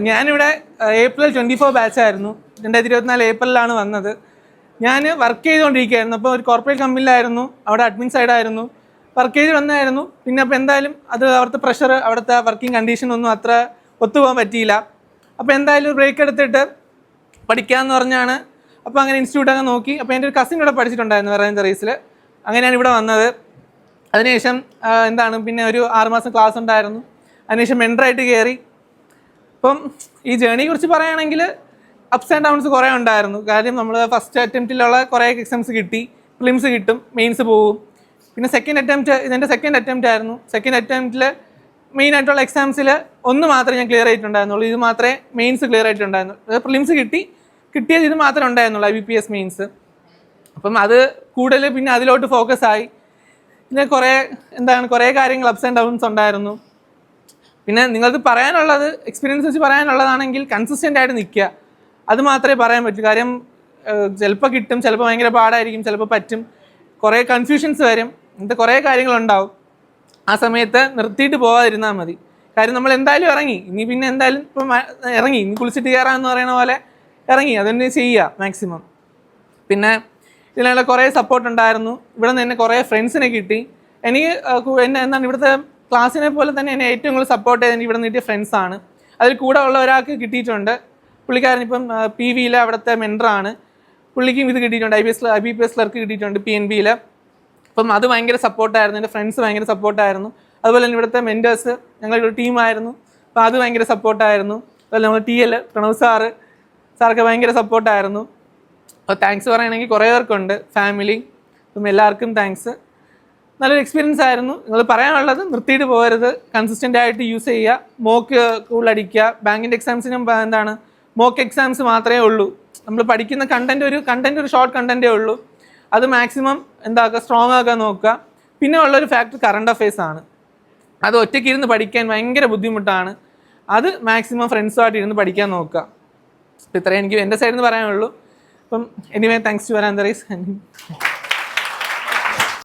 ഞാനിവിടെ ഏപ്രിൽ 24 ബാച്ചായിരുന്നു. 2024 ഏപ്രിലാണ് വന്നത്. ഞാൻ വർക്ക് ചെയ്തുകൊണ്ടിരിക്കുകയായിരുന്നു. അപ്പോൾ ഒരു കോർപ്പറേറ്റ് കമ്പനിയിലായിരുന്നു, അവിടെ അഡ്മിൻ സൈഡായിരുന്നു വർക്ക് ചെയ്ത് വന്നായിരുന്നു. പിന്നെ അപ്പോൾ എന്തായാലും അത് അവിടുത്തെ പ്രഷർ, അവിടുത്തെ വർക്കിംഗ് കണ്ടീഷനൊന്നും അത്ര ഒത്തുപോകാൻ പറ്റിയില്ല. അപ്പോൾ എന്തായാലും ബ്രേക്ക് എടുത്തിട്ട് പഠിക്കാമെന്ന് പറഞ്ഞാണ്. അപ്പോൾ അങ്ങനെ ഇൻസ്റ്റിറ്റ്യൂട്ടൊക്കെ നോക്കി. അപ്പോൾ എൻ്റെ ഒരു കസിൻ ഇവിടെ പഠിച്ചിട്ടുണ്ടായിരുന്നു വേറെ റേസിൽ. അങ്ങനെയാണ് ഇവിടെ വന്നത്. അതിനുശേഷം പിന്നെ ഒരു 6 മാസം ക്ലാസ് ഉണ്ടായിരുന്നു. അതിനുശേഷം മെൻറ്ററായിട്ട് കയറി. അപ്പം ഈ ജേണിയെ കുറിച്ച് പറയുകയാണെങ്കിൽ അപ്സ് ആൻഡ് ഡൗൺസ് കുറേ ഉണ്ടായിരുന്നു. കാര്യം നമ്മൾ ഫസ്റ്റ് അറ്റംപ്റ്റിലുള്ള കുറേ എക്സാംസ് കിട്ടി, പ്രിലിംസ് കിട്ടും, മെയിൻസ് പോകും. പിന്നെ ഇതെൻ്റെ സെക്കൻഡ് അറ്റംപ്റ്റ് ആയിരുന്നു. സെക്കൻഡ് അറ്റംപ്റ്റിൽ മെയിനായിട്ടുള്ള എക്സാംസിൽ ഒന്ന് മാത്രമേ ഞാൻ ക്ലിയർ ആയിട്ടുണ്ടായിരുന്നുള്ളൂ. ഇത് മാത്രമേ മെയിൻസ് ക്ലിയർ ആയിട്ടുണ്ടായിരുന്നുള്ളൂ. പ്രിലിംസ് കിട്ടിയത് ഇത് മാത്രമേ ഉണ്ടായിരുന്നുള്ളൂ, IBPS മെയിൻസ്. അപ്പം അത് കൂടുതൽ പിന്നെ അതിലോട്ട് ഫോക്കസ് ആയി. പിന്നെ കുറേ കാര്യങ്ങൾ അപ്സ് ആൻഡ് ഡൗൺസ് ഉണ്ടായിരുന്നു. പിന്നെ നിങ്ങൾക്ക് പറയാനുള്ളത്, എക്സ്പീരിയൻസ് വെച്ച് പറയാനുള്ളതാണെങ്കിൽ കൺസിസ്റ്റൻ്റ് ആയിട്ട് നിൽക്കുക, അത് മാത്രമേ പറയാൻ പറ്റൂ. കാര്യം ചിലപ്പോൾ കിട്ടും, ചിലപ്പോൾ ഭയങ്കര പാടായിരിക്കും, ചിലപ്പോൾ പറ്റും, കുറേ കൺഫ്യൂഷൻസ് വരും, ഇങ്ങനത്തെ കുറേ കാര്യങ്ങളുണ്ടാവും. ആ സമയത്ത് നിർത്തിയിട്ട് പോകാതിരുന്നാൽ മതി. കാര്യം നമ്മൾ എന്തായാലും ഇറങ്ങി, ഇനി പിന്നെ എന്തായാലും ഇപ്പം ഇറങ്ങി, ഇനി കുളിച്ചിട്ട് കയറാമെന്ന് പറയുന്ന പോലെ ഇറങ്ങി, അതുതന്നെ ചെയ്യുക മാക്സിമം. പിന്നെ ഇതിനുള്ള കുറേ സപ്പോർട്ട് ഉണ്ടായിരുന്നു. ഇവിടെ നിന്ന് തന്നെ കുറേ ഫ്രണ്ട്സിനെ കിട്ടി. എനിക്ക് ഇവിടുത്തെ ക്ലാസ്സിനെ പോലെ തന്നെ എന്നെ ഏറ്റവും കൂടുതൽ സപ്പോർട്ട് ചെയ്ത് ഇവിടെ നിന്ന് കിട്ടിയ ഫ്രണ്ട്സാണ്. അതിൽ കൂടെ ഉള്ള ഒരാൾക്ക് കിട്ടിയിട്ടുണ്ട്. പുള്ളിക്കാരൻ ഇപ്പം PVയിൽ അവിടുത്തെ മെൻറ്ററാണ്. പുള്ളിക്കും ഇത് കിട്ടിയിട്ടുണ്ട്, IBPS ക്ലർക്ക് കിട്ടിയിട്ടുണ്ട് PNBയിൽ. അപ്പം അത് ഭയങ്കര സപ്പോർട്ടായിരുന്നു. എൻ്റെ ഫ്രണ്ട്സ് ഭയങ്കര സപ്പോർട്ടായിരുന്നു. അതുപോലെ തന്നെ ഇവിടുത്തെ മെൻറ്റേഴ്സ്, ഞങ്ങളൊരു ടീമായിരുന്നു. അപ്പോൾ അത് ഭയങ്കര സപ്പോർട്ടായിരുന്നു. അതുപോലെ നമ്മൾ TL പ്രണവ് സാറൊക്കെ ഭയങ്കര സപ്പോർട്ടായിരുന്നു. അപ്പോൾ താങ്ക്സ് പറയുകയാണെങ്കിൽ കുറേ പേർക്കുണ്ട്, ഫാമിലി. അപ്പം എല്ലാവർക്കും താങ്ക്സ്. നല്ലൊരു എക്സ്പീരിയൻസ് ആയിരുന്നു. നിങ്ങൾ പറയാനുള്ളത് നിർത്തിയിട്ട് പോകരുത്, കൺസിസ്റ്റൻ്റ് ആയിട്ട് യൂസ് ചെയ്യുക, മോക്ക് കൂടുതൽ അടിക്കുക. ബാങ്കിൻ്റെ എക്സാംസിനും മോക്ക് എക്സാംസ് മാത്രമേ ഉള്ളൂ. നമ്മൾ പഠിക്കുന്ന കണ്ടൻറ്റ് ഒരു ഷോർട്ട് കണ്ടൻറ്റേ ഉള്ളൂ. അത് മാക്സിമം സ്ട്രോങ് ആക്കാൻ നോക്കുക. പിന്നെ ഉള്ളൊരു ഫാക്ടർ കറണ്ട് അഫയേഴ്സ് ആണ്. അത് ഒറ്റയ്ക്ക് ഇരുന്ന് പഠിക്കാൻ ഭയങ്കര ബുദ്ധിമുട്ടാണ്. അത് മാക്സിമം ഫ്രണ്ട്സുമായിട്ട് ഇരുന്ന് പഠിക്കാൻ നോക്കുക. ഇത്രയും എനിക്ക് എൻ്റെ സൈഡിൽ നിന്ന് പറയാനുള്ളൂ. അപ്പം എനിവേ താങ്ക്സ് ടു വരാൻ ദ റേസ്.